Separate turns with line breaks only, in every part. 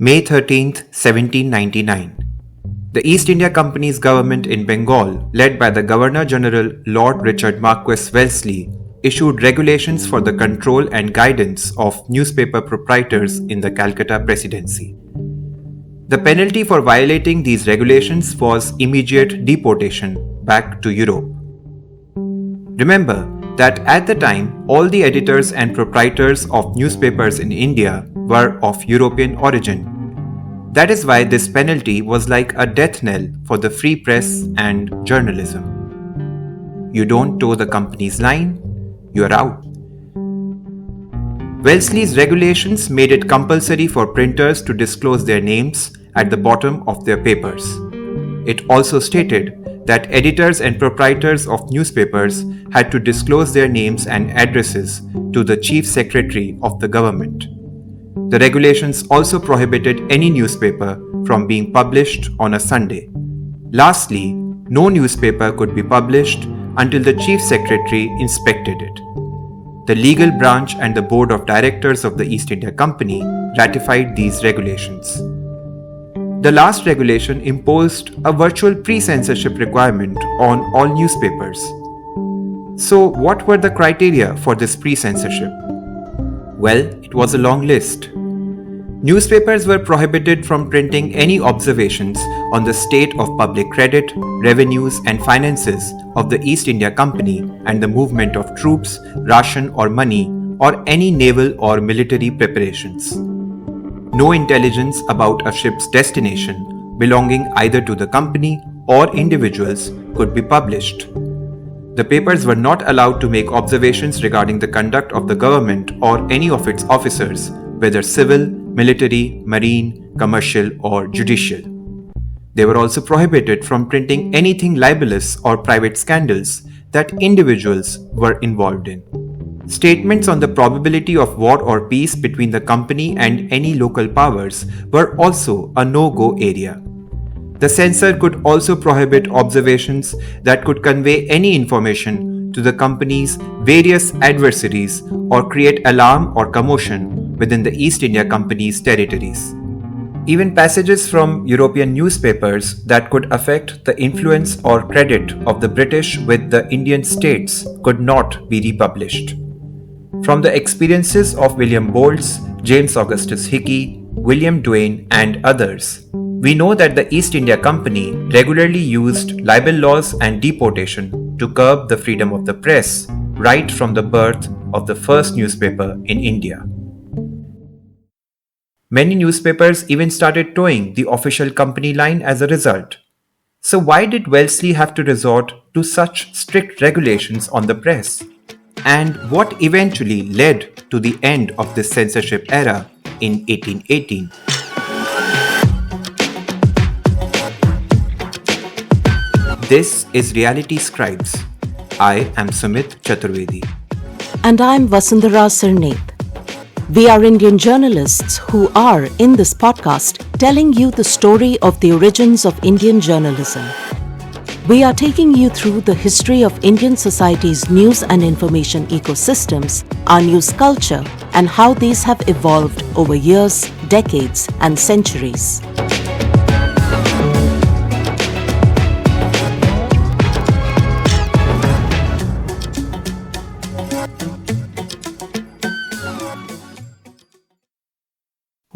May 13, 1799. The East India Company's government in Bengal, led by the Governor General Lord Richard Marquess Wellesley, issued regulations for the control and guidance of newspaper proprietors in the Calcutta Presidency. The penalty for violating these regulations was immediate deportation back to Europe. Remember that at the time, all the editors and proprietors of newspapers in India were of European origin. That is why this penalty was like a death knell for the free press and journalism. You don't toe the company's line, you're out. Wellesley's regulations made it compulsory for printers to disclose their names at the bottom of their papers. It also stated that editors and proprietors of newspapers had to disclose their names and addresses to the Chief Secretary of the government. The regulations also prohibited any newspaper from being published on a Sunday. Lastly, no newspaper could be published until the Chief Secretary inspected it. The legal branch and the Board of Directors of the East India Company ratified these regulations. The last regulation imposed a virtual pre-censorship requirement on all newspapers. So, what were the criteria for this pre-censorship? Well, it was a long list. Newspapers were prohibited from printing any observations on the state of public credit, revenues, and finances of the East India Company and the movement of troops, ration or money, or any naval or military preparations. No intelligence about a ship's destination belonging either to the company or individuals could be published. The papers were not allowed to make observations regarding the conduct of the government or any of its officers, whether civil, military, marine, commercial, or judicial. They were also prohibited from printing anything libelous or private scandals that individuals were involved in. Statements on the probability of war or peace between the company and any local powers were also a no-go area. The censor could also prohibit observations that could convey any information to the company's various adversaries or create alarm or commotion within the East India Company's territories. Even passages from European newspapers that could affect the influence or credit of the British with the Indian states could not be republished. From the experiences of William Bolts, James Augustus Hickey, William Duane, and others, we know that the East India Company regularly used libel laws and deportation to curb the freedom of the press right from the birth of the first newspaper in India. Many newspapers even started towing the official company line as a result. So why did Wellesley have to resort to such strict regulations on the press? And what eventually led to the end of this censorship era in 1818? This is Reality Scribes. I am Sumit Chaturvedi.
And I'm Vasundhara Sirnath. We are Indian journalists who are, in this podcast, telling you the story of the origins of Indian journalism. We are taking you through the history of Indian society's news and information ecosystems, our news culture, and how these have evolved over years, decades, and centuries.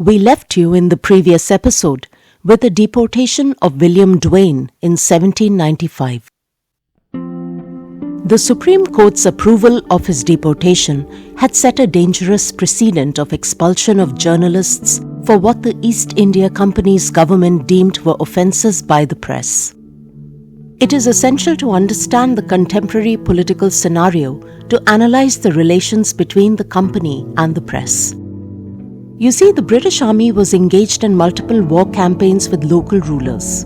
We left you in the previous episode with the deportation of William Duane in 1795. The Supreme Court's approval of his deportation had set a dangerous precedent of expulsion of journalists for what the East India Company's government deemed were offences by the press. It is essential to understand the contemporary political scenario to analyse the relations between the company and the press. You see, the British Army was engaged in multiple war campaigns with local rulers.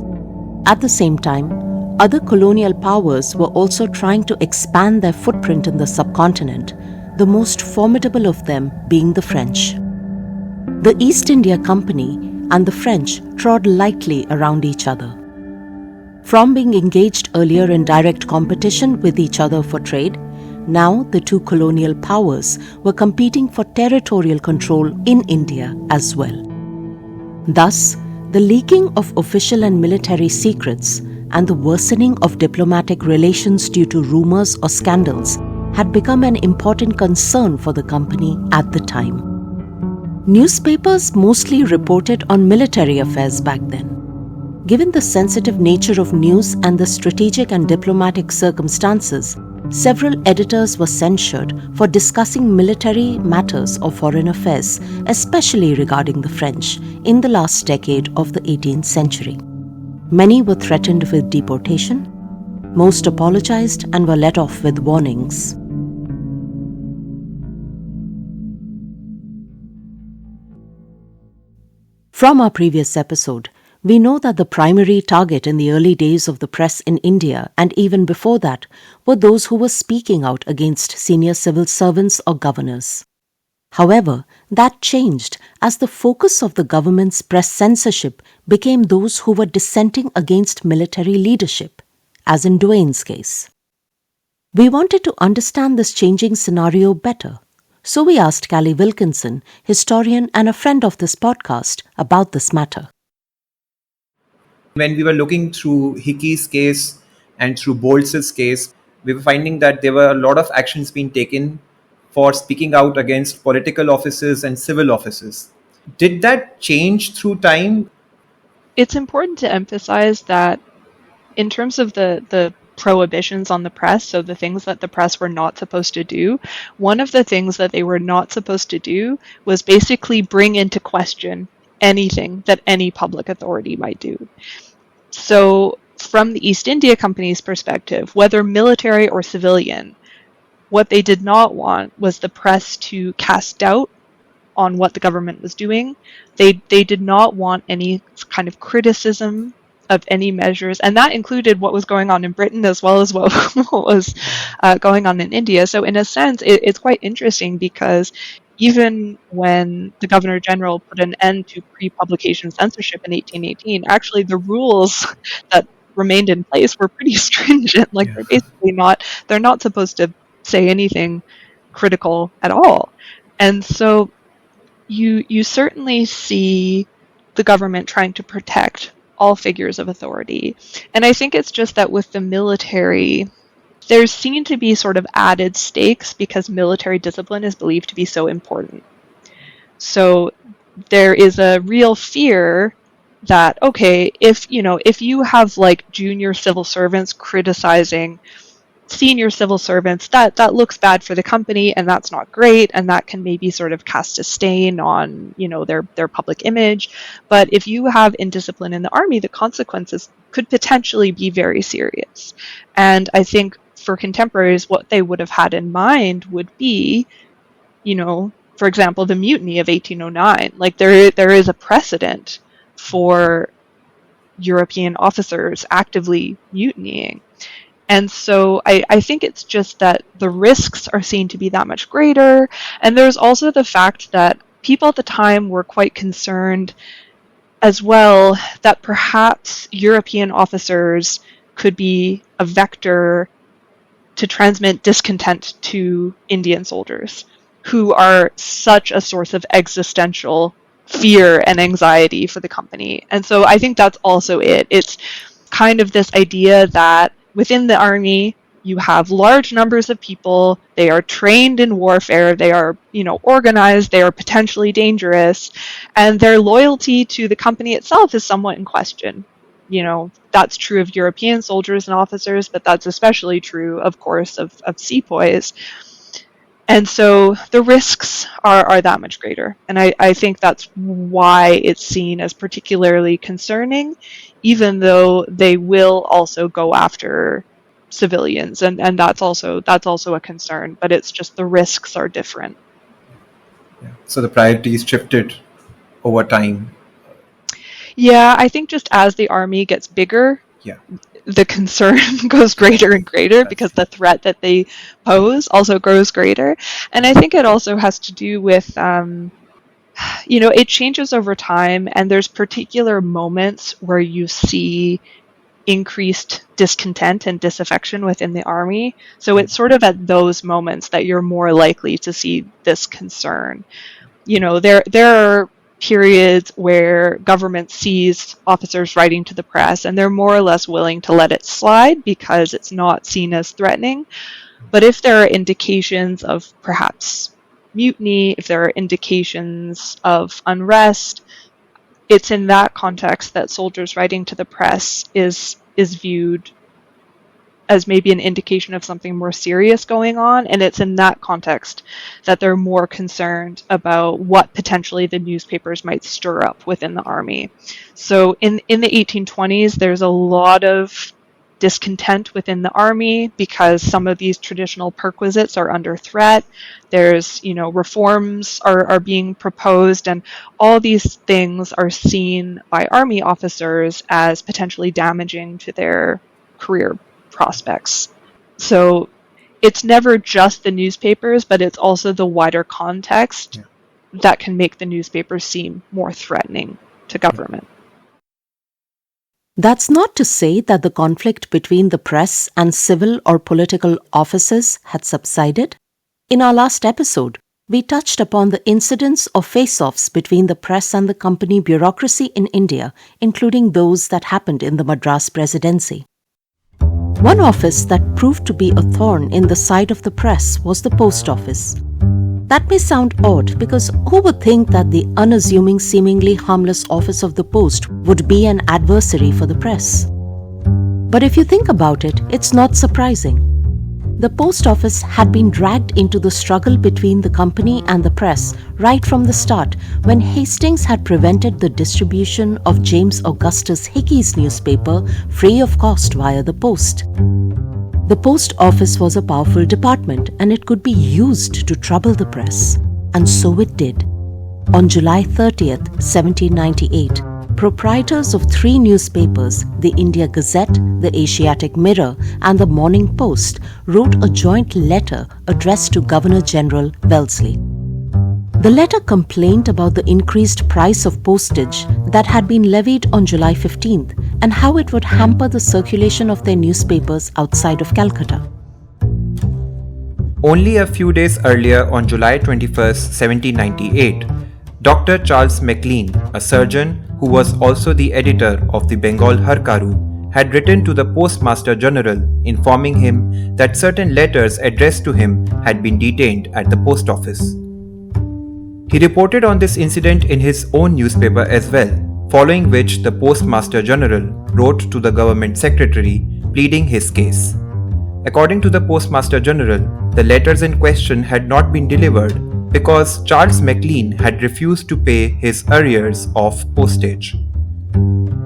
At the same time, other colonial powers were also trying to expand their footprint in the subcontinent, the most formidable of them being the French. The East India Company and the French trod lightly around each other. From being engaged earlier in direct competition with each other for trade, now the two colonial powers were competing for territorial control in India as well. Thus, the leaking of official and military secrets and the worsening of diplomatic relations due to rumors or scandals had become an important concern for the company at the time. Newspapers mostly reported on military affairs back then. Given the sensitive nature of news and the strategic and diplomatic circumstances, several editors were censured for discussing military matters or foreign affairs, especially regarding the French, in the last decade of the 18th century. Many were threatened with deportation. Most apologized and were let off with warnings. From our previous episode, we know that the primary target in the early days of the press in India, and even before that, were those who were speaking out against senior civil servants or governors. However, that changed as the focus of the government's press censorship became those who were dissenting against military leadership, as in Duane's case. We wanted to understand this changing scenario better, so we asked Callie Wilkinson, historian and a friend of this podcast, about this matter.
When we were looking through Hickey's case and through Boltz's case, we were finding that there were a lot of actions being taken for speaking out against political offices and civil offices. Did that change through time?
It's important to emphasize that in terms of the prohibitions on the press, so the things that the press were not supposed to do, one of the things that they were not supposed to do was basically bring into question anything that any public authority might do. So from the East India Company's perspective, whether military or civilian, what they did not want was the press to cast doubt on what the government was doing. They did not want any kind of criticism of any measures, and that included what was going on in Britain as well as what was going on in India. So in a sense, it's quite interesting because even when the Governor General put an end to pre-publication censorship in 1818, actually the rules that remained in place were pretty stringent. Like they're basically they're not supposed to say anything critical at all. And so you certainly see the government trying to protect all figures of authority. And I think it's just that with the military, there seem to be sort of added stakes because military discipline is believed to be so important. So there is a real fear that, okay, if you have like junior civil servants criticizing senior civil servants, that looks bad for the company, and that's not great, and that can maybe sort of cast a stain on their public image. But if you have indiscipline in the army, the consequences could potentially be very serious. And I think for contemporaries, what they would have had in mind would be, for example, the mutiny of 1809. Like there is a precedent for European officers actively mutinying. And so I think it's just that the risks are seen to be that much greater. And there's also the fact that people at the time were quite concerned as well that perhaps European officers could be a vector to transmit discontent to Indian soldiers, who are such a source of existential fear and anxiety for the company. And so I think that's also it. It's kind of this idea that within the army, you have large numbers of people, they are trained in warfare, they are, organized, they are potentially dangerous, and their loyalty to the company itself is somewhat in question. That's true of European soldiers and officers, but that's especially true, of course, of sepoys. And so the risks are that much greater. And I think that's why it's seen as particularly concerning, even though they will also go after civilians, and that's also a concern, but it's just the risks are different.
Yeah. So the priorities shifted over time.
Yeah, I think just as the army gets bigger, the concern goes greater and greater because the threat that they pose also grows greater. And I think it also has to do with, it changes over time, and there's particular moments where you see increased discontent and disaffection within the army. So it's sort of at those moments that you're more likely to see this concern. There are periods where government sees officers writing to the press and they're more or less willing to let it slide because it's not seen as threatening. But if there are indications of perhaps mutiny, if there are indications of unrest, it's in that context that soldiers writing to the press is viewed as maybe an indication of something more serious going on, and it's in that context that they're more concerned about what potentially the newspapers might stir up within the army. So in the 1820s, there's a lot of discontent within the army because some of these traditional perquisites are under threat. There's, reforms are being proposed, and all these things are seen by army officers as potentially damaging to their career prospects. So it's never just the newspapers, but it's also the wider context that can make the newspapers seem more threatening to government.
That's not to say that the conflict between the press and civil or political officers had subsided. In our last episode, we touched upon the incidents or face-offs between the press and the company bureaucracy in India, including those that happened in the Madras Presidency. One office that proved to be a thorn in the side of the press was the post office. That may sound odd because who would think that the unassuming, seemingly harmless office of the post would be an adversary for the press? But if you think about it, it's not surprising. The post office had been dragged into the struggle between the company and the press right from the start when Hastings had prevented the distribution of James Augustus Hickey's newspaper free of cost via the post. The post office was a powerful department and it could be used to trouble the press. And so it did. On July 30th, 1798, proprietors of 3 newspapers, the India Gazette, the Asiatic Mirror, and the Morning Post, wrote a joint letter addressed to Governor General Wellesley. The letter complained about the increased price of postage that had been levied on July 15th and how it would hamper the circulation of their newspapers outside of Calcutta.
Only a few days earlier, on July 21, 1798, Dr. Charles MacLean, a surgeon who was also the editor of the Bengal Harkaru, had written to the Postmaster General informing him that certain letters addressed to him had been detained at the post office. He reported on this incident in his own newspaper as well, following which the Postmaster General wrote to the government secretary pleading his case. According to the Postmaster General, the letters in question had not been delivered because Charles MacLean had refused to pay his arrears of postage.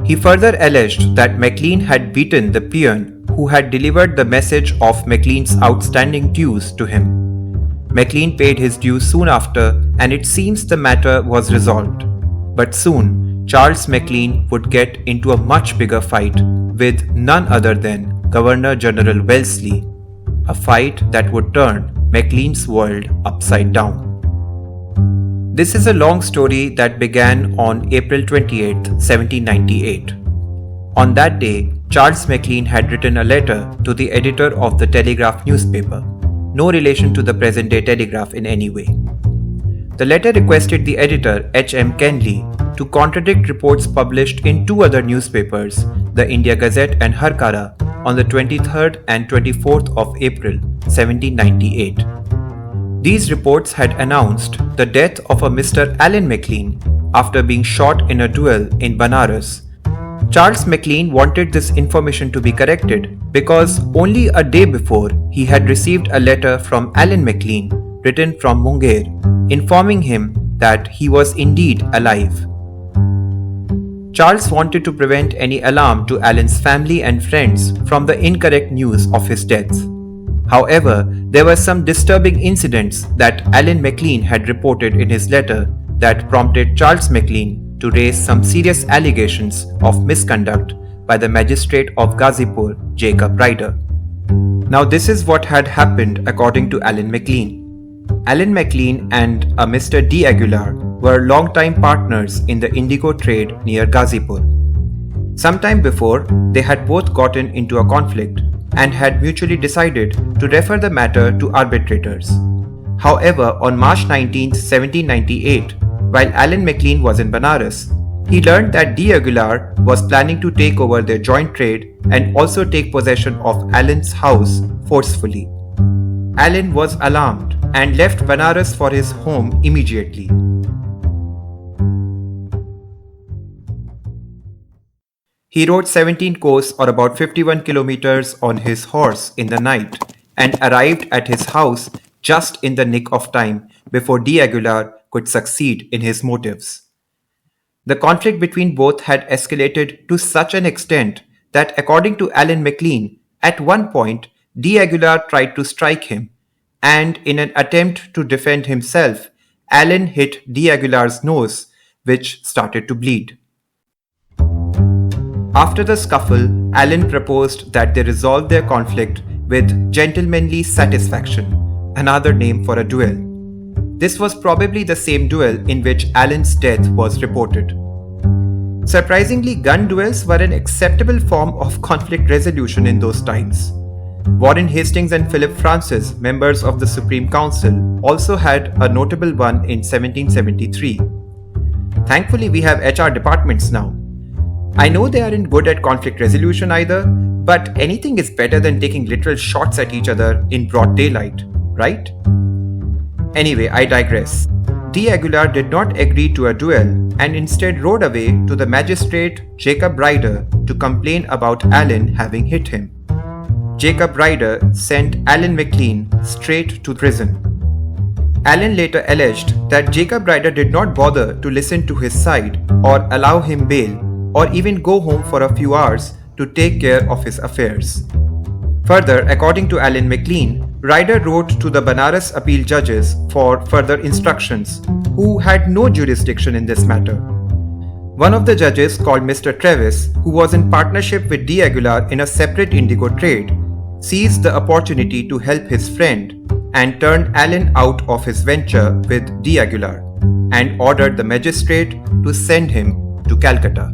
He further alleged that MacLean had beaten the peon who had delivered the message of MacLean's outstanding dues to him. MacLean paid his dues soon after, and it seems the matter was resolved. But soon, Charles MacLean would get into a much bigger fight with none other than Governor General Wellesley, a fight that would turn MacLean's world upside down. This is a long story that began on April 28, 1798. On that day, Charles MacLean had written a letter to the editor of the Telegraph newspaper, no relation to the present-day Telegraph in any way. The letter requested the editor, H.M. Kenley, to contradict reports published in 2 other newspapers, the India Gazette and Harkara, on the 23rd and 24th of April, 1798. These reports had announced the death of a Mr. Allen MacLean after being shot in a duel in Banaras. Charles MacLean wanted this information to be corrected because only a day before he had received a letter from Allen MacLean written from Rouiere informing him that he was indeed alive. Charles wanted to prevent any alarm to Allen's family and friends from the incorrect news of his death. However, there were some disturbing incidents that Allen MacLean had reported in his letter that prompted Charles MacLean to raise some serious allegations of misconduct by the magistrate of Ghazipur, Jacob Ryder. Now this is what had happened according to Allen MacLean. Allen MacLean and a Mr. D. Aguilar were long-time partners in the indigo trade near Ghazipur. Sometime before, they had both gotten into a conflict and had mutually decided to refer the matter to arbitrators. However, on March 19, 1798, while Alan MacLean was in Benares, he learned that D'Aguilar was planning to take over their joint trade and also take possession of Alan's house forcefully. Alan was alarmed and left Benares for his home immediately. He rode 17 kos or about 51 kilometers on his horse in the night and arrived at his house just in the nick of time before D'Aguilar could succeed in his motives. The conflict between both had escalated to such an extent that, according to Alan MacLean, at one point D'Aguilar tried to strike him, and in an attempt to defend himself, Alan hit D'Aguilar's nose, which started to bleed. After the scuffle, Alan proposed that they resolve their conflict with gentlemanly satisfaction, another name for a duel. This was probably the same duel in which Alan's death was reported. Surprisingly, gun duels were an acceptable form of conflict resolution in those times. Warren Hastings and Philip Francis, members of the Supreme Council, also had a notable one in 1773. Thankfully, we have HR departments now. I know they aren't good at conflict resolution either, but anything is better than taking literal shots at each other in broad daylight, right? Anyway, I digress. D'Aguilar did not agree to a duel and instead rode away to the magistrate Jacob Ryder to complain about Alan having hit him. Jacob Ryder sent Alan MacLean straight to prison. Alan later alleged that Jacob Ryder did not bother to listen to his side or allow him bail or even go home for a few hours to take care of his affairs. Further, according to Alan MacLean, Ryder wrote to the Benares appeal judges for further instructions, who had no jurisdiction in this matter. One of the judges, called Mr. Travis, who was in partnership with D'Aguilar in a separate indigo trade, seized the opportunity to help his friend and turned Alan out of his venture with D'Aguilar and ordered the magistrate to send him to Calcutta.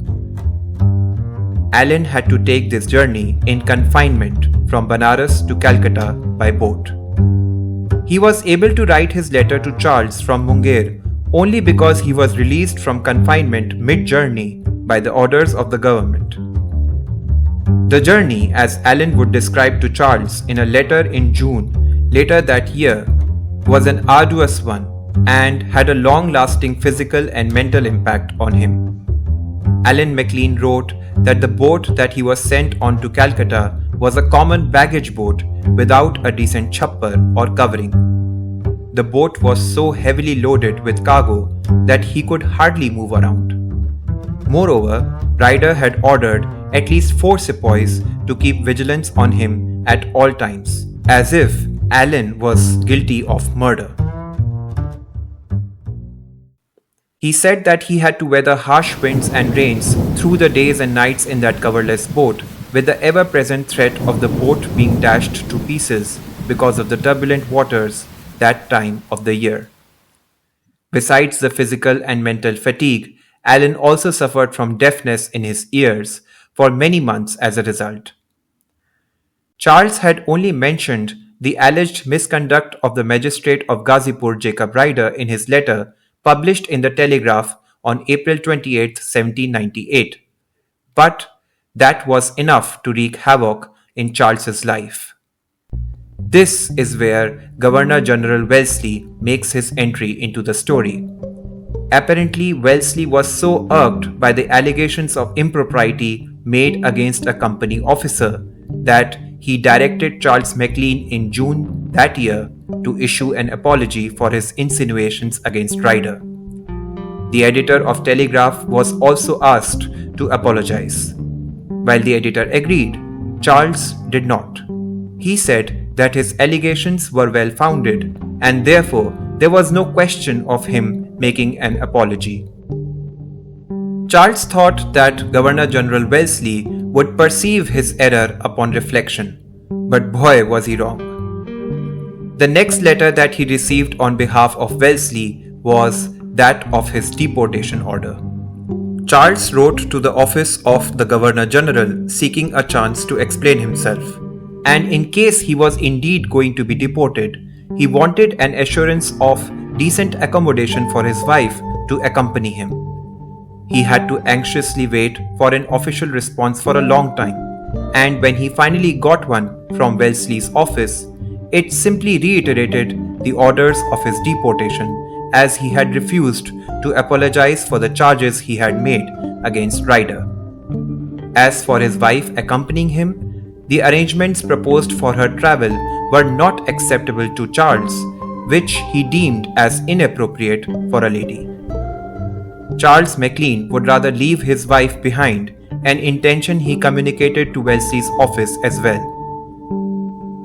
Alan had to take this journey in confinement from Benares to Calcutta by boat. He was able to write his letter to Charles from Munger only because he was released from confinement mid-journey by the orders of the government. The journey, as Alan would describe to Charles in a letter in June later that year, was an arduous one and had a long-lasting physical and mental impact on him. Alan MacLean wrote that the boat that he was sent on to Calcutta was a common baggage boat without a decent chopper or covering. The boat was so heavily loaded with cargo that he could hardly move around. Moreover, Ryder had ordered at least 4 sepoys to keep vigilance on him at all times, as if Alan was guilty of murder. He said that he had to weather harsh winds and rains through the days and nights in that coverless boat, with the ever-present threat of the boat being dashed to pieces because of the turbulent waters that time of the year. Besides the physical and mental fatigue, Alan also suffered from deafness in his ears for many months as a result. Charles had only mentioned the alleged misconduct of the magistrate of Ghazipur, Jacob Ryder, in his letter published in the Telegraph on April 28, 1798. But that was enough to wreak havoc in Charles's life. This is where Governor General Wellesley makes his entry into the story. Apparently, Wellesley was so irked by the allegations of impropriety made against a company officer that he directed Charles MacLean in June that year to issue an apology for his insinuations against Ryder. The editor of Telegraph was also asked to apologize. While the editor agreed, Charles did not. He said that his allegations were well-founded and therefore there was no question of him making an apology. Charles thought that Governor General Wellesley would perceive his error upon reflection, but boy was he wrong. The next letter that he received on behalf of Wellesley was that of his deportation order. Charles wrote to the office of the Governor General seeking a chance to explain himself, and in case he was indeed going to be deported, he wanted an assurance of decent accommodation for his wife to accompany him. He had to anxiously wait for an official response for a long time, and when he finally got one from Wellesley's office, it simply reiterated the orders of his deportation, as he had refused to apologize for the charges he had made against Rouiere. As for his wife accompanying him, the arrangements proposed for her travel were not acceptable to Charles, which he deemed as inappropriate for a lady. Charles MacLean would rather leave his wife behind, an intention he communicated to Wellesley's office as well.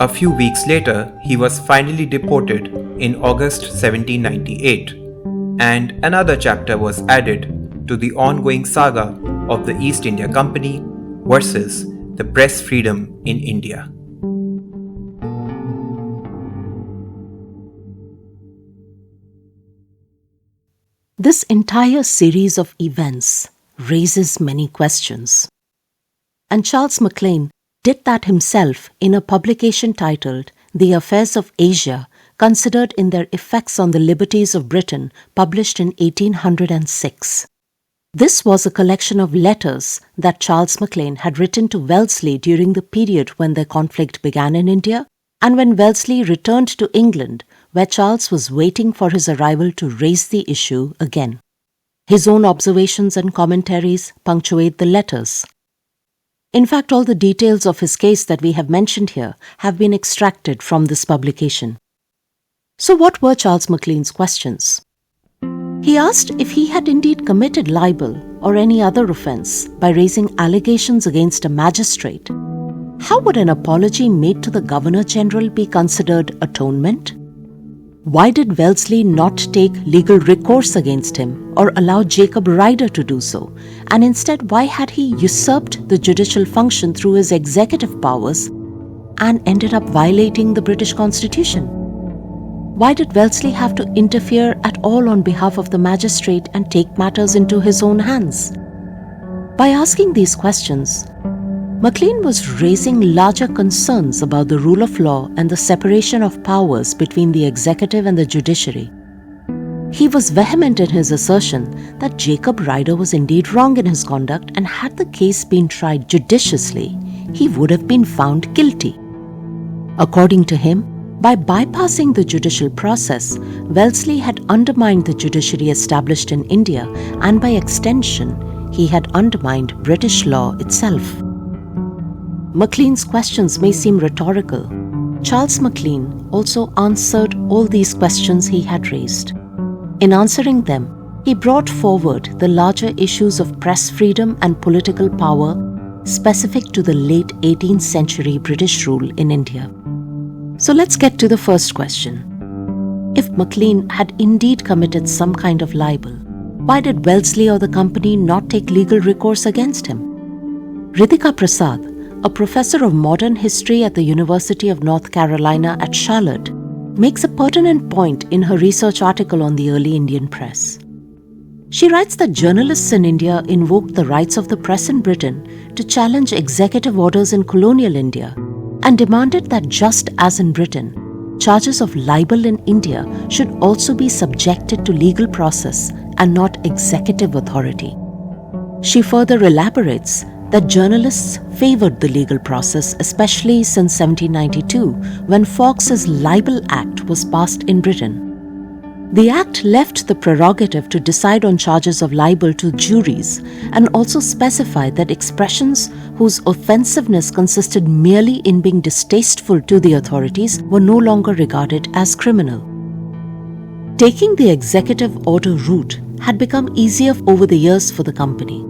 A few weeks later, he was finally deported in August 1798, and another chapter was added to the ongoing saga of the East India Company versus the press freedom in India.
This entire series of events raises many questions. And Charles MacLean did that himself in a publication titled The Affairs of Asia, Considered in Their Effects on the Liberties of Britain, published in 1806. This was a collection of letters that Charles MacLean had written to Wellesley during the period when the conflict began in India, and when Wellesley returned to England, where Charles was waiting for his arrival to raise the issue again. His own observations and commentaries punctuate the letters. In fact, all the details of his case that we have mentioned here have been extracted from this publication. So what were Charles MacLean's questions? He asked if he had indeed committed libel or any other offence by raising allegations against a magistrate. How would an apology made to the Governor General be considered atonement? Why did Wellesley not take legal recourse against him or allow Jacob Rouiere to do so? And instead, why had he usurped the judicial function through his executive powers and ended up violating the British Constitution? Why did Wellesley have to interfere at all on behalf of the magistrate and take matters into his own hands? By asking these questions, MacLean was raising larger concerns about the rule of law and the separation of powers between the executive and the judiciary. He was vehement in his assertion that Jacob Rouiere was indeed wrong in his conduct, and had the case been tried judiciously, he would have been found guilty. According to him, by bypassing the judicial process, Wellesley had undermined the judiciary established in India, and by extension, he had undermined British law itself. MacLean's questions may seem rhetorical. Charles MacLean also answered all these questions he had raised. In answering them, he brought forward the larger issues of press freedom and political power specific to the late 18th century British rule in India. So let's get to the first question. If MacLean had indeed committed some kind of libel, why did Wellesley or the company not take legal recourse against him? Ritika Prasad, a professor of modern history at the University of North Carolina at Charlotte, makes a pertinent point in her research article on the early Indian press. She writes that journalists in India invoked the rights of the press in Britain to challenge executive orders in colonial India, and demanded that, just as in Britain, charges of libel in India should also be subjected to legal process and not executive authority. She further elaborates that journalists favoured the legal process, especially since 1792, when Fawkes's Libel Act was passed in Britain. The Act left the prerogative to decide on charges of libel to juries, and also specified that expressions whose offensiveness consisted merely in being distasteful to the authorities were no longer regarded as criminal. Taking the executive order route had become easier over the years for the company.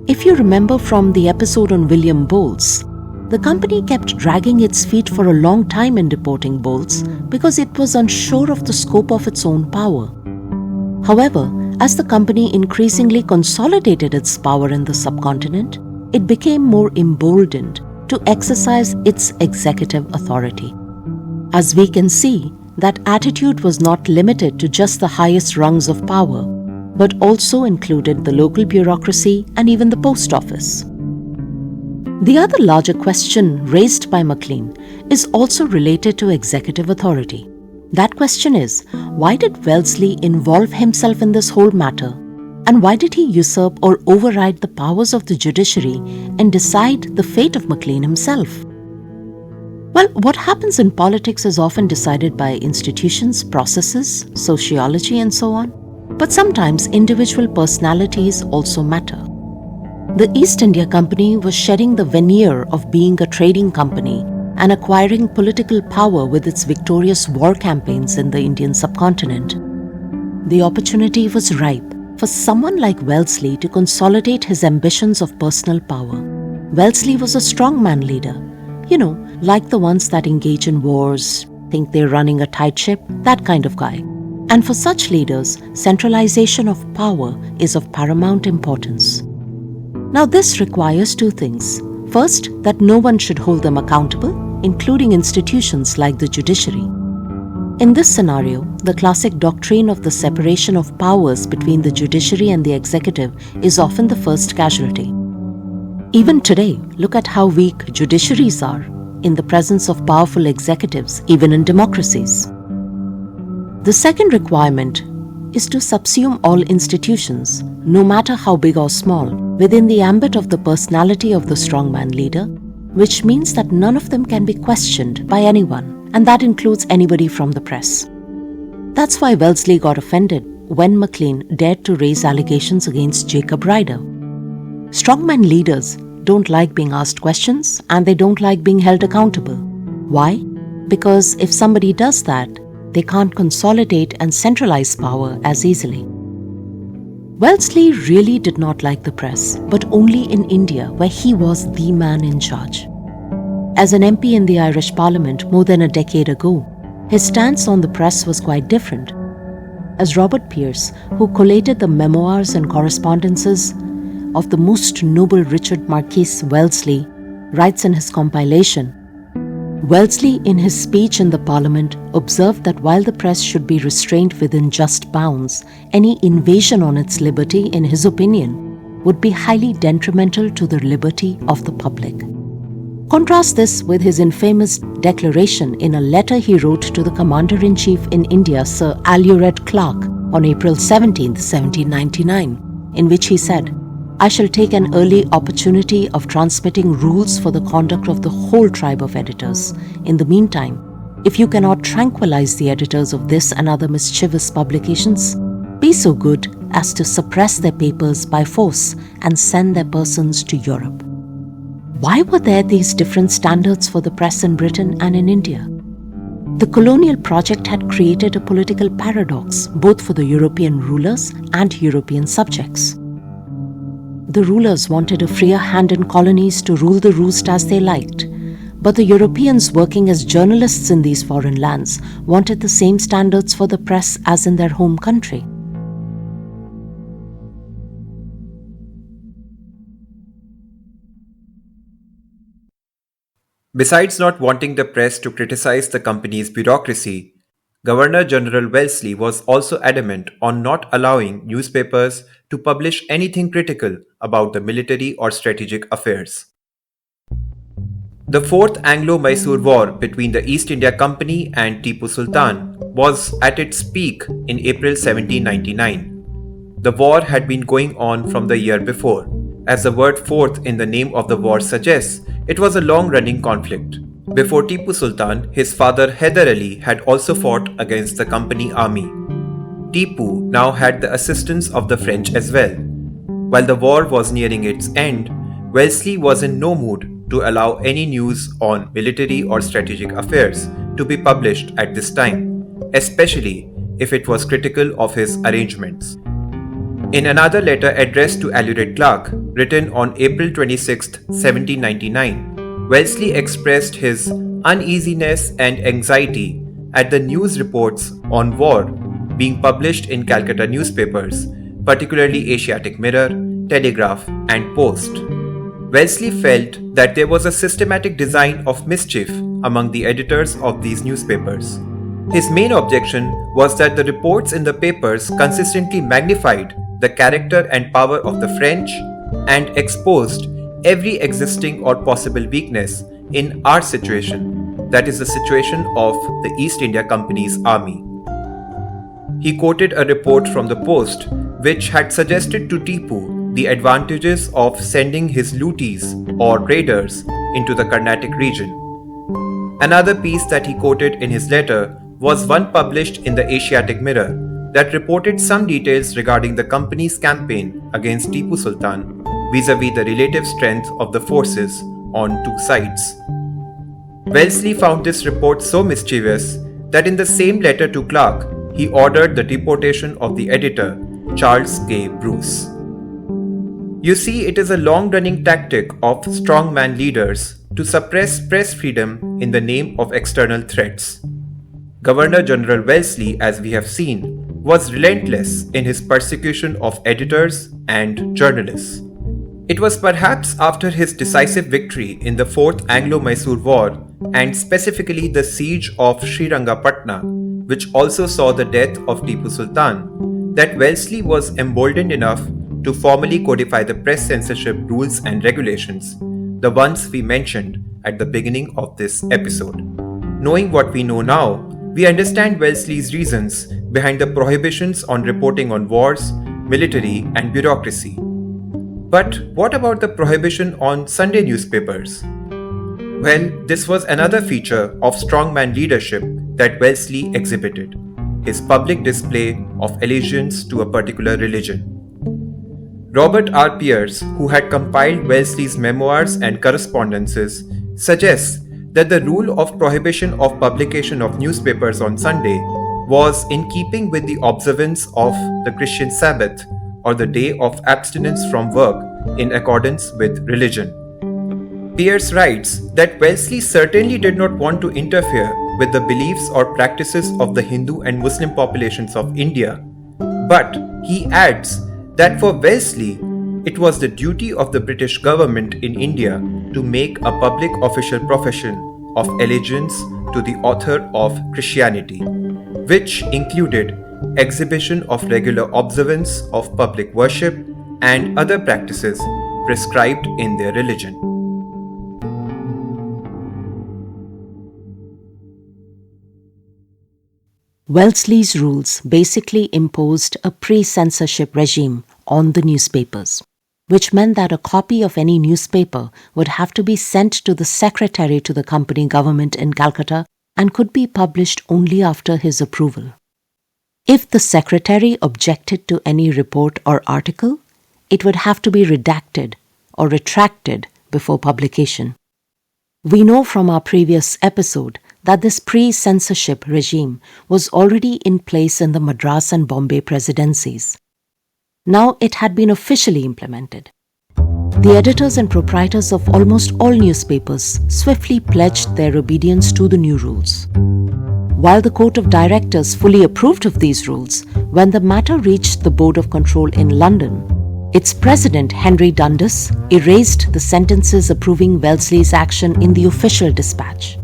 If you remember from the episode on William Bowles, the company kept dragging its feet for a long time in deporting Bowles because it was unsure of the scope of its own power. However, as the company increasingly consolidated its power in the subcontinent, it became more emboldened to exercise its executive authority. As we can see, that attitude was not limited to just the highest rungs of power, but also included the local bureaucracy and even the post office. The other larger question raised by MacLean is also related to executive authority. That question is, why did Wellesley involve himself in this whole matter? And why did he usurp or override the powers of the judiciary and decide the fate of MacLean himself? Well, what happens in politics is often decided by institutions, processes, sociology, and so on. But sometimes individual personalities also matter. The East India Company was shedding the veneer of being a trading company and acquiring political power with its victorious war campaigns in the Indian subcontinent. The opportunity was ripe for someone like Wellesley to consolidate his ambitions of personal power. Wellesley was a strongman leader, like the ones that engage in wars, think they're running a tight ship, that kind of guy. And for such leaders, centralization of power is of paramount importance. Now, this requires two things. First, that no one should hold them accountable, including institutions like the judiciary. In this scenario, the classic doctrine of the separation of powers between the judiciary and the executive is often the first casualty. Even today, look at how weak judiciaries are in the presence of powerful executives, even in democracies. The second requirement is to subsume all institutions, no matter how big or small, within the ambit of the personality of the strongman leader, which means that none of them can be questioned by anyone, and that includes anybody from the press. That's why Wellesley got offended when MacLean dared to raise allegations against Jacob Ryder. Strongman leaders don't like being asked questions and they don't like being held accountable. Why? Because if somebody does that, they can't consolidate and centralize power as easily. Wellesley really did not like the press, but only in India, where he was the man in charge. As an MP in the Irish Parliament more than a decade ago, his stance on the press was quite different. As Robert Pearce, who collated the Memoirs and Correspondences of the most noble Richard Marquis Wellesley, writes in his compilation, Wellesley, in his speech in the Parliament, observed that while the press should be restrained within just bounds, any invasion on its liberty, in his opinion, would be highly detrimental to the liberty of the public. Contrast this with his infamous declaration in a letter he wrote to the Commander-in-Chief in India, Sir Alured Clarke, on April 17, 1799, in which he said, I shall take an early opportunity of transmitting rules for the conduct of the whole tribe of editors. In the meantime, if you cannot tranquilize the editors of this and other mischievous publications, be so good as to suppress their papers by force and send their persons to Europe. Why were there these different standards for the press in Britain and in India? The colonial project had created a political paradox both for the European rulers and European subjects. The rulers wanted a freer hand in colonies to rule the roost as they liked, but the Europeans working as journalists in these foreign lands wanted the same standards for the press as in their home country.
Besides not wanting the press to criticize the company's bureaucracy, Governor General Wellesley was also adamant on not allowing newspapers to publish anything critical about the military or strategic affairs. The Fourth Anglo-Mysore War between the East India Company and Tipu Sultan was at its peak in April 1799. The war had been going on from the year before. As the word fourth in the name of the war suggests, it was a long-running conflict. Before Tipu Sultan, his father Hyder Ali had also fought against the company army. Tipu now had the assistance of the French as well. While the war was nearing its end, Wellesley was in no mood to allow any news on military or strategic affairs to be published at this time, especially if it was critical of his arrangements. In another letter addressed to Alured Clarke, written on April 26, 1799, Wellesley expressed his uneasiness and anxiety at the news reports on war being published in Calcutta newspapers, particularly Asiatic Mirror, Telegraph, and Post. Wellesley felt that there was a systematic design of mischief among the editors of these newspapers. His main objection was that the reports in the papers consistently magnified the character and power of the French and exposed every existing or possible weakness in our situation, that is the situation of the East India Company's army. He quoted a report from the Post which had suggested to Tipu the advantages of sending his looties or raiders into the Carnatic region. Another piece that he quoted in his letter was one published in the Asiatic Mirror that reported some details regarding the company's campaign against Tipu Sultan vis-à-vis the relative strength of the forces on two sides. Wellesley found this report so mischievous that in the same letter to Clark, he ordered the deportation of the editor, Charles K. Bruce. You see, it is a long-running tactic of strongman leaders to suppress press freedom in the name of external threats. Governor General Wellesley, as we have seen, was relentless in his persecution of editors and journalists. It was perhaps after his decisive victory in the Fourth Anglo-Mysore War and specifically the siege of Srirangapatna, which also saw the death of Tipu Sultan, that Wellesley was emboldened enough to formally codify the press censorship rules and regulations, the ones we mentioned at the beginning of this episode. Knowing what we know now, we understand Wellesley's reasons behind the prohibitions on reporting on wars, military, and bureaucracy. But what about the prohibition on Sunday newspapers? Well, this was another feature of strongman leadership that Wellesley exhibited, his public display of allegiance to a particular religion. Robert R. Pearce, who had compiled Wellesley's memoirs and correspondences, suggests that the rule of prohibition of publication of newspapers on Sunday was in keeping with the observance of the Christian Sabbath, or the day of abstinence from work in accordance with religion. Pearce writes that Wellesley certainly did not want to interfere with the beliefs or practices of the Hindu and Muslim populations of India, but he adds that for Wellesley, it was the duty of the British government in India to make a public official profession of allegiance to the author of Christianity, which included exhibition of regular observance of public worship and other practices prescribed in their religion.
Wellesley's rules basically imposed a pre-censorship regime on the newspapers, which meant that a copy of any newspaper would have to be sent to the secretary to the company government in Calcutta and could be published only after his approval. If the secretary objected to any report or article, it would have to be redacted or retracted before publication. We know from our previous episode that this pre-censorship regime was already in place in the Madras and Bombay presidencies. Now it had been officially implemented. The editors and proprietors of almost all newspapers swiftly pledged their obedience to the new rules. While the Court of Directors fully approved of these rules, when the matter reached the Board of Control in London, its president, Henry Dundas, erased the sentences approving Wellesley's action in the official dispatch.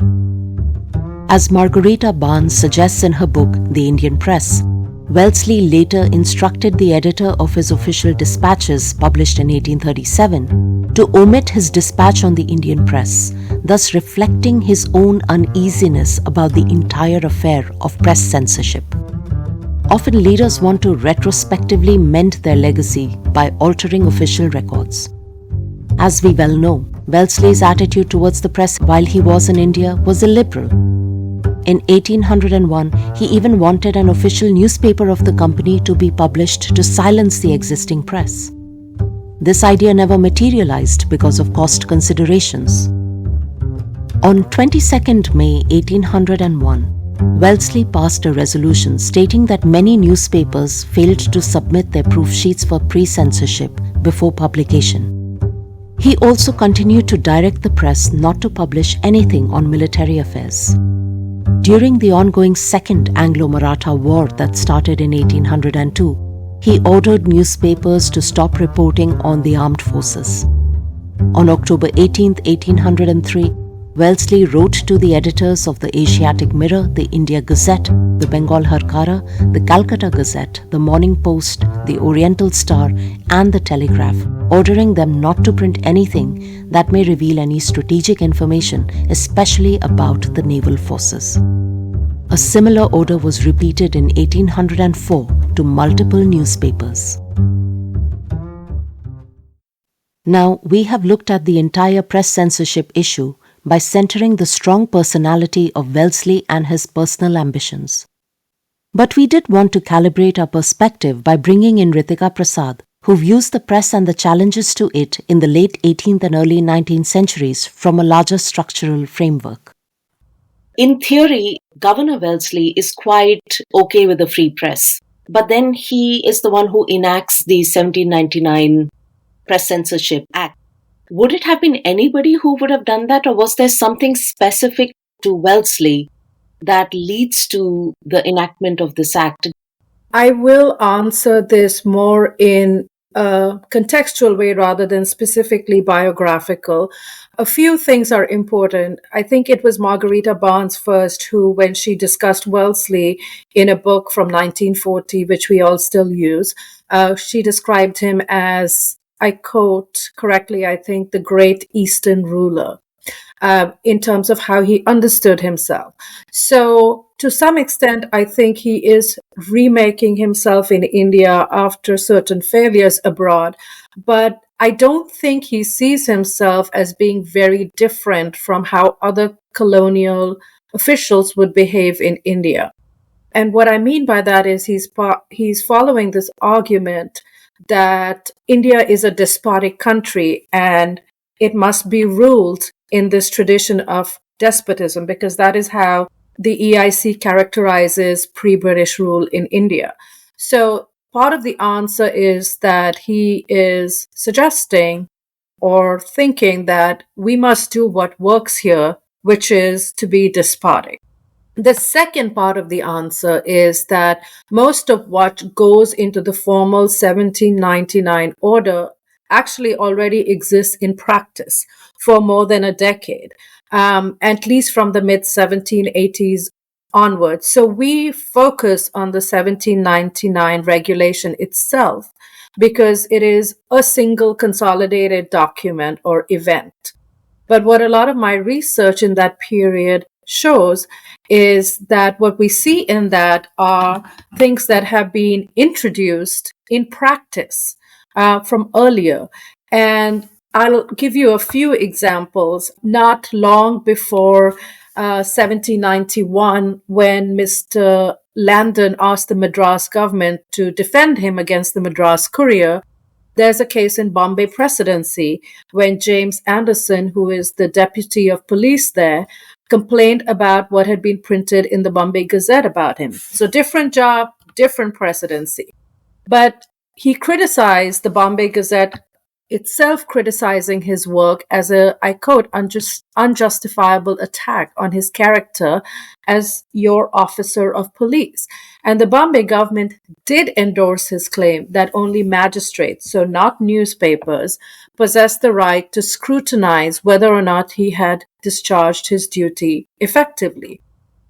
As Margarita Barnes suggests in her book, The Indian Press, Wellesley later instructed the editor of his official dispatches, published in 1837, to omit his dispatch on the Indian Press, thus reflecting his own uneasiness about the entire affair of press censorship. Often leaders want to retrospectively mend their legacy by altering official records. As we well know, Wellesley's attitude towards the press while he was in India was illiberal. In 1801, he even wanted an official newspaper of the company to be published to silence the existing press. This idea never materialized because of cost considerations. On 22nd May 1801, Wellesley passed a resolution stating that many newspapers failed to submit their proof sheets for pre-censorship before publication. He also continued to direct the press not to publish anything on military affairs. During the ongoing Second Anglo-Maratha War that started in 1802, he ordered newspapers to stop reporting on the armed forces. On October 18, 1803, Wellesley wrote to the editors of the Asiatic Mirror, the India Gazette, the Bengal Harkara, the Calcutta Gazette, the Morning Post, the Oriental Star, and the Telegraph, ordering them not to print anything that may reveal any strategic information, especially about the naval forces. A similar order was repeated in 1804 to multiple newspapers. Now, we have looked at the entire press censorship issue by centering the strong personality of Wellesley and his personal ambitions. But we did want to calibrate our perspective by bringing in Ritika Prasad, who views the press and the challenges to it in the late 18th and early 19th centuries from a larger structural framework. In theory, Governor Wellesley is quite okay with the free press, but then he is the one who enacts the 1799 Press Censorship Act. Would it have been anybody who would have done that, or was there something specific to Wellesley that leads to the enactment of this act?
I will answer this more in a contextual way rather than specifically biographical. A few things are important. I think it was Margarita Barnes first who, when she discussed Wellesley in a book from 1940, which we all still use, she described him as, I quote correctly, I think, the great Eastern ruler, in terms of how he understood himself. So to some extent, I think he is remaking himself in India after certain failures abroad. But I don't think he sees himself as being very different from how other colonial officials would behave in India. And what I mean by that is he's following this argument that India is a despotic country and it must be ruled in this tradition of despotism, because that is how the EIC characterizes pre-British rule in India. So part of the answer is that he is suggesting or thinking that we must do what works here, which is to be despotic. The second part of the answer is that most of what goes into the formal 1799 order actually already exists in practice for more than a decade, at least from the mid-1780s onwards. So we focus on the 1799 regulation itself because it is a single consolidated document or event. But what a lot of my research in that period shows is that what we see in that are things that have been introduced in practice from earlier. And I'll give you a few examples. Not long before 1791, when Mr. Landon asked the Madras government to defend him against the Madras Courier, there's a case in Bombay Presidency when James Anderson, who is the deputy of police there, complained about what had been printed in the Bombay Gazette about him. So different job, different presidency. But he criticized the Bombay Gazette itself, criticizing his work as a, I quote, unjustifiable attack on his character as your officer of police. And the Bombay government did endorse his claim that only magistrates, so not newspapers, possessed the right to scrutinize whether or not he had discharged his duty effectively.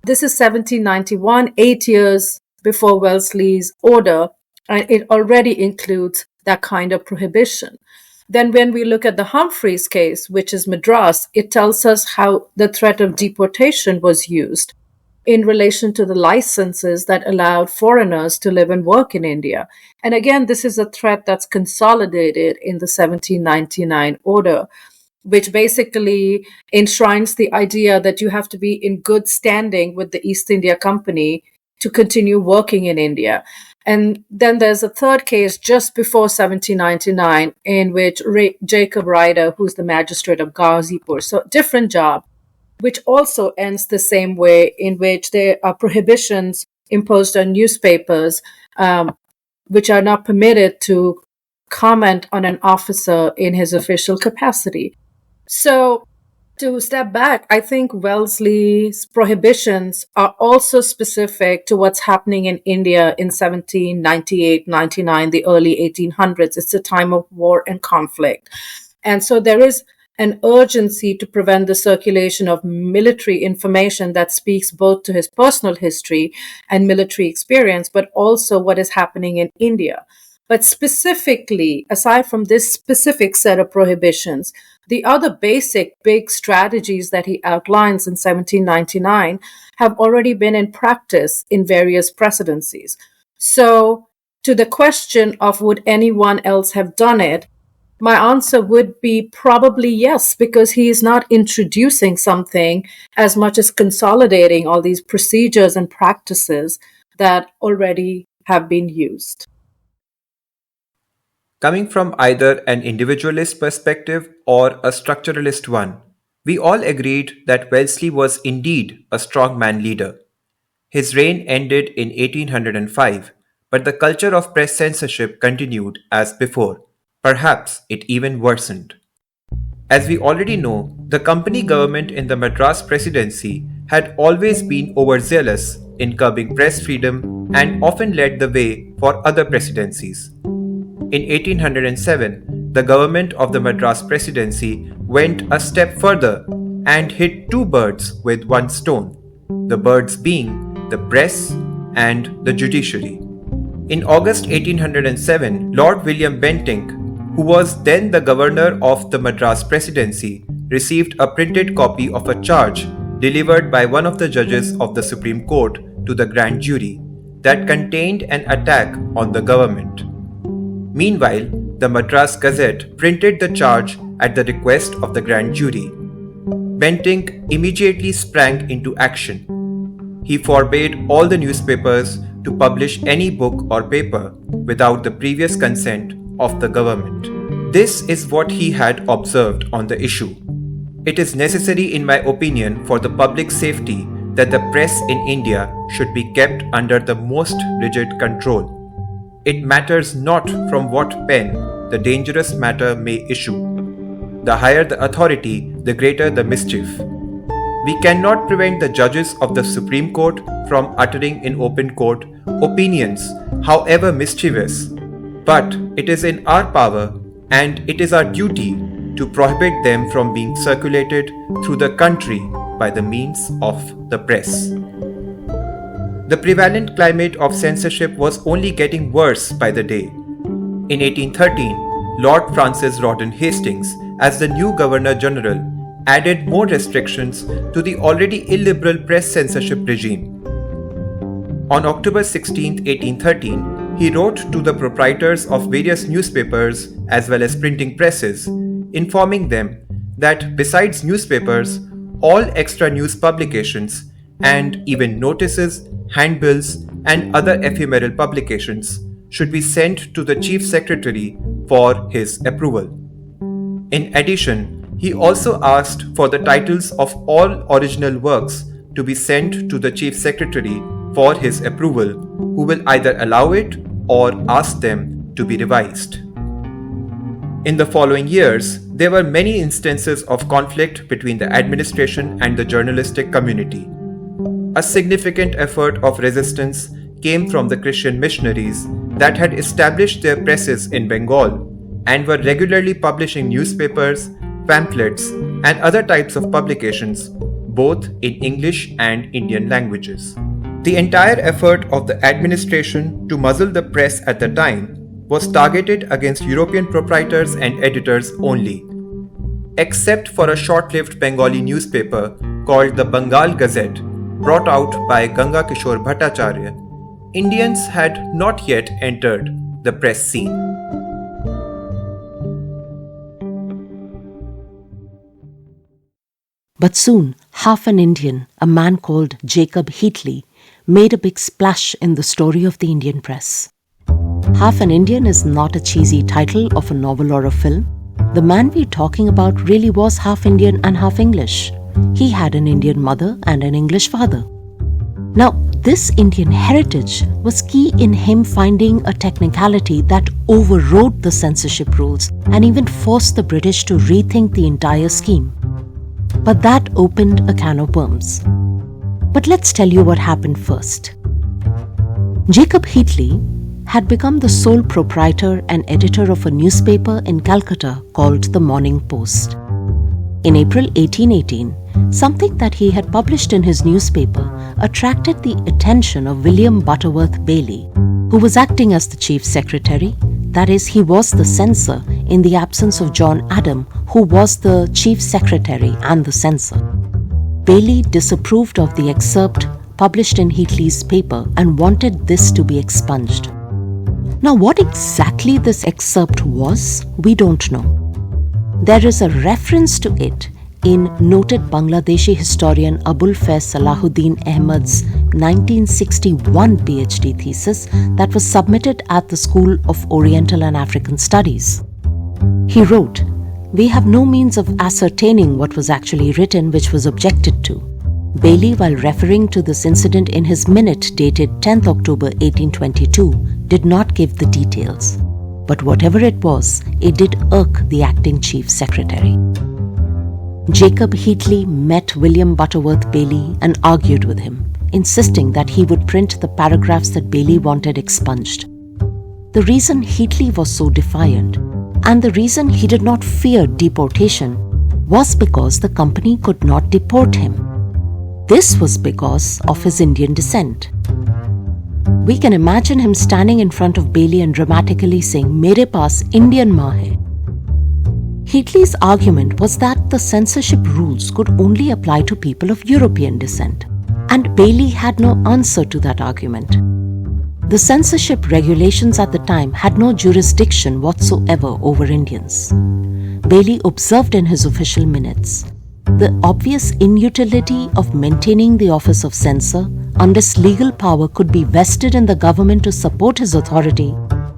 This is 1791, 8 years before Wellesley's order, and it already includes that kind of prohibition. Then when we look at the Humphreys case, which is Madras, it tells us how the threat of deportation was used in relation to the licenses that allowed foreigners to live and work in India. And again, this is a threat that's consolidated in the 1799 order, which basically enshrines the idea that you have to be in good standing with the East India Company to continue working in India. And then there's a third case just before 1799 in which Jacob Ryder, who's the magistrate of Ghazipur, so different job, which also ends the same way, in which there are prohibitions imposed on newspapers, which are not permitted to comment on an officer in his official capacity. So to step back, I think Wellesley's prohibitions are also specific to what's happening in India in 1798-99, the early 1800s. It's a time of war and conflict. And so there is an urgency to prevent the circulation of military information that speaks both to his personal history and military experience, but also what is happening in India. But specifically, aside from this specific set of prohibitions, the other basic big strategies that he outlines in 1799 have already been in practice in various presidencies. So, to the question of would anyone else have done it, my answer would be probably yes, because he is not introducing something as much as consolidating all these procedures and practices that already have been used.
Coming from either an individualist perspective or a structuralist one, we all agreed that Wellesley was indeed a strongman leader. His reign ended in 1805, but the culture of press censorship continued as before. Perhaps it even worsened. As we already know, the company government in the Madras presidency had always been overzealous in curbing press freedom and often led the way for other presidencies. In 1807, the government of the Madras presidency went a step further and hit two birds with one stone, the birds being the press and the judiciary. In August 1807, Lord William Bentinck, who was then the governor of the Madras presidency, received a printed copy of a charge delivered by one of the judges of the Supreme Court to the grand jury that contained an attack on the government. Meanwhile, the Madras Gazette printed the charge at the request of the grand jury. Bentinck immediately sprang into action. He forbade all the newspapers to publish any book or paper without the previous consent of the government. This is what he had observed on the issue. It is necessary, in my opinion, for the public safety that the press in India should be kept under the most rigid control. It matters not from what pen the dangerous matter may issue. The higher the authority, the greater the mischief. We cannot prevent the judges of the Supreme Court from uttering in open court opinions, however mischievous, but it is in our power and it is our duty to prohibit them from being circulated through the country by the means of the press. The prevalent climate of censorship was only getting worse by the day. In 1813, Lord Francis Rawdon Hastings, as the new Governor General, added more restrictions to the already illiberal press censorship regime. On October 16, 1813, he wrote to the proprietors of various newspapers as well as printing presses, informing them that besides newspapers, all extra news publications and even notices, handbills, and other ephemeral publications should be sent to the Chief Secretary for his approval. In addition, he also asked for the titles of all original works to be sent to the Chief Secretary for his approval, who will either allow it or ask them to be revised. In the following years, there were many instances of conflict between the administration and the journalistic community. A significant effort of resistance came from the Christian missionaries that had established their presses in Bengal and were regularly publishing newspapers, pamphlets, and other types of publications, both in English and Indian languages. The entire effort of the administration to muzzle the press at the time was targeted against European proprietors and editors only. Except for a short-lived Bengali newspaper called the Bengal Gazette, brought out by Ganga Kishore Bhattacharya, Indians had not yet entered the press scene.
But soon, half an Indian, a man called Jacob Heatley, made a big splash in the story of the Indian press. Half an Indian is not a cheesy title of a novel or a film. The man we're talking about really was half Indian and half English. He had an Indian mother and an English father. Now, this Indian heritage was key in him finding a technicality that overrode the censorship rules and even forced the British to rethink the entire scheme. But that opened a can of worms. But let's tell you what happened first. Jacob Heatley had become the sole proprietor and editor of a newspaper in Calcutta called the Morning Post. In April 1818, something that he had published in his newspaper attracted the attention of William Butterworth Bailey, who was acting as the chief secretary. That is, he was the censor in the absence of John Adam, who was the chief secretary and the censor. Bailey disapproved of the excerpt published in Heatley's paper and wanted this to be expunged. Now, what exactly this excerpt was, we don't know. There is a reference to it in noted Bangladeshi historian Abul Faiz Salahuddin Ahmed's 1961 PhD thesis that was submitted at the School of Oriental and African Studies. He wrote, "We have no means of ascertaining what was actually written, which was objected to." Bailey, while referring to this incident in his minute dated 10th October 1822, did not give the details. But whatever it was, it did irk the acting chief secretary. Jacob Heatley met William Butterworth Bailey and argued with him, insisting that he would print the paragraphs that Bailey wanted expunged. The reason Heatley was so defiant, and the reason he did not fear deportation, was because the company could not deport him. This was because of his Indian descent. We can imagine him standing in front of Bailey and dramatically saying, "Mere paas Indian maa hai." Heatley's argument was that the censorship rules could only apply to people of European descent, and Bailey had no answer to that argument. The censorship regulations at the time had no jurisdiction whatsoever over Indians. Bailey observed in his official minutes the obvious inutility of maintaining the office of censor unless legal power could be vested in the government to support his authority,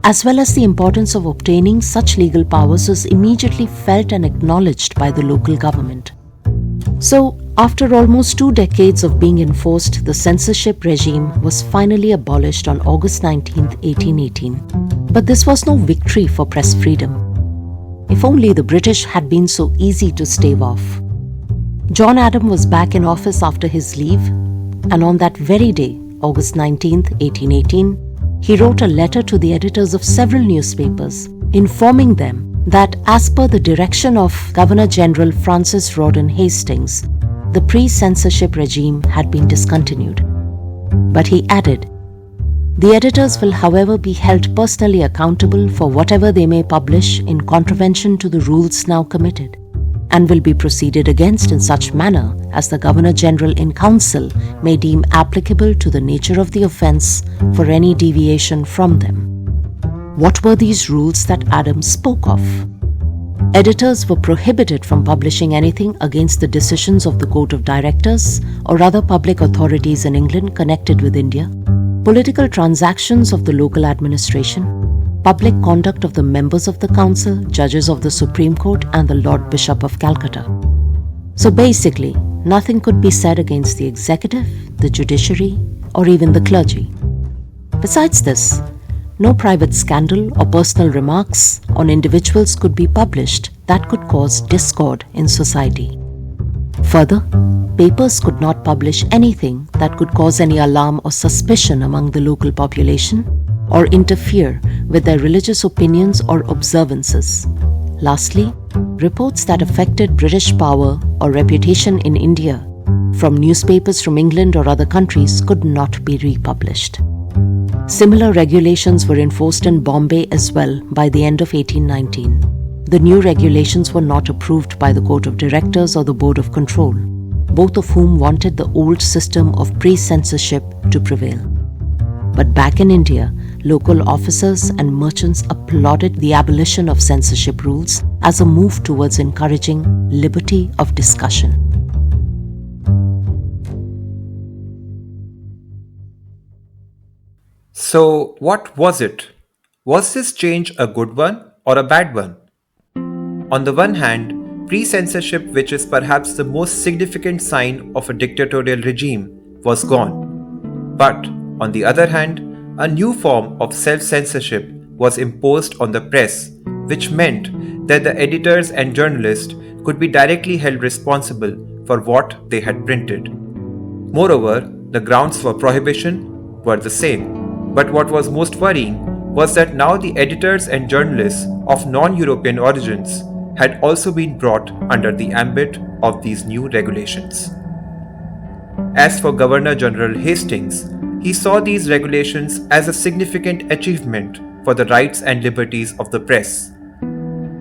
as well as the importance of obtaining such legal powers was immediately felt and acknowledged by the local government. So, after almost 2 decades of being enforced, the censorship regime was finally abolished on August 19, 1818. But this was no victory for press freedom. If only the British had been so easy to stave off. John Adam was back in office after his leave, and on that very day, August 19, 1818, he wrote a letter to the editors of several newspapers, informing them that as per the direction of Governor General Francis Rawdon Hastings, the pre-censorship regime had been discontinued. But he added, "The editors will however be held personally accountable for whatever they may publish in contravention to the rules now committed, and will be proceeded against in such manner as the Governor General in Council may deem applicable to the nature of the offence for any deviation from them." What were these rules that Adams spoke of? Editors were prohibited from publishing anything against the decisions of the Court of Directors or other public authorities in England connected with India, political transactions of the local administration, public conduct of the members of the council, judges of the Supreme Court, and the Lord Bishop of Calcutta. So basically, nothing could be said against the executive, the judiciary, or even the clergy. Besides this, no private scandal or personal remarks on individuals could be published that could cause discord in society. Further, papers could not publish anything that could cause any alarm or suspicion among the local population or interfere with their religious opinions or observances. Lastly, reports that affected British power or reputation in India from newspapers from England or other countries could not be republished. Similar regulations were enforced in Bombay as well by the end of 1819. The new regulations were not approved by the Court of Directors or the Board of Control, both of whom wanted the old system of pre-censorship to prevail. But back in India, local officers and merchants applauded the abolition of censorship rules as a move towards encouraging liberty of discussion.
So, what was it? Was this change a good one or a bad one? On the one hand, pre-censorship, which is perhaps the most significant sign of a dictatorial regime, was gone. But on the other hand, a new form of self-censorship was imposed on the press, which meant that the editors and journalists could be directly held responsible for what they had printed. Moreover, the grounds for prohibition were the same. But what was most worrying was that now the editors and journalists of non-European origins had also been brought under the ambit of these new regulations. As for Governor General Hastings, he saw these regulations as a significant achievement for the rights and liberties of the press.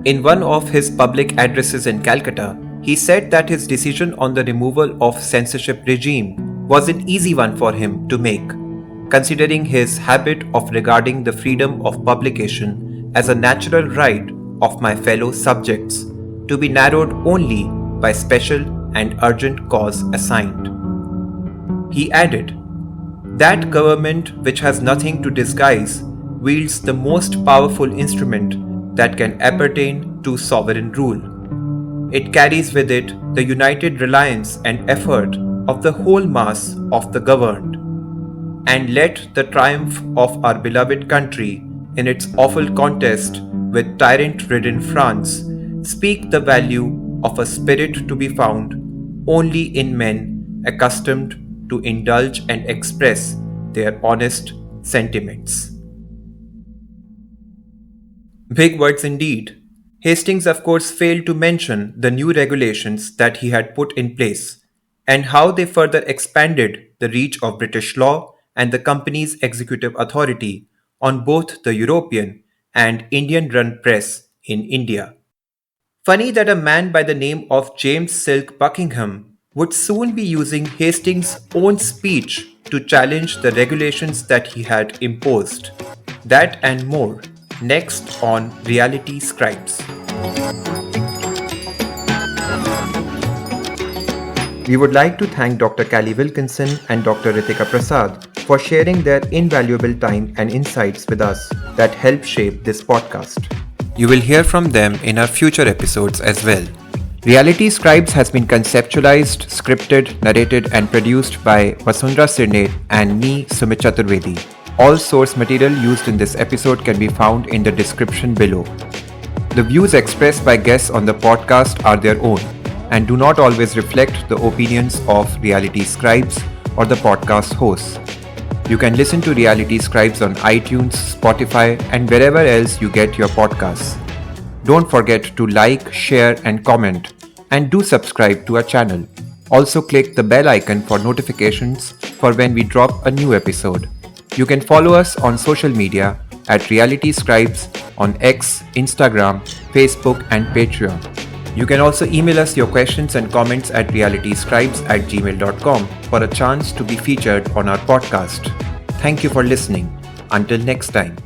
In one of his public addresses in Calcutta, he said that his decision on the removal of censorship regime was an easy one for him to make, considering his habit of regarding the freedom of publication as a natural right of my fellow subjects, to be narrowed only by special and urgent cause assigned. He added, "That government which has nothing to disguise wields the most powerful instrument that can appertain to sovereign rule. It carries with it the united reliance and effort of the whole mass of the governed. And let the triumph of our beloved country in its awful contest with tyrant-ridden France speak the value of a spirit to be found only in men accustomed to indulge and express their honest sentiments." Big words indeed. Hastings, of course, failed to mention the new regulations that he had put in place and how they further expanded the reach of British law and the company's executive authority on both the European and Indian-run press in India. Funny that a man by the name of James Silk Buckingham would soon be using Hastings' own speech to challenge the regulations that he had imposed. That and more, next on Reality Scribes. We would like to thank Dr. Callie Wilkinson and Dr. Ritika Prasad for sharing their invaluable time and insights with us that helped shape this podcast. You will hear from them in our future episodes as well. Reality Scribes has been conceptualized, scripted, narrated and produced by Vasundhara Sirne and me, Sumit Chaturvedi. All source material used in this episode can be found in the description below. The views expressed by guests on the podcast are their own and do not always reflect the opinions of Reality Scribes or the podcast hosts. You can listen to Reality Scribes on iTunes, Spotify, and wherever else you get your podcasts. Don't forget to like, share, and comment, and do subscribe to our channel. Also click the bell icon for notifications for when we drop a new episode. You can follow us on social media at Reality Scribes on X, Instagram, Facebook, and Patreon. You can also email us your questions and comments at realityscribes@gmail.com for a chance to be featured on our podcast. Thank you for listening. Until next time.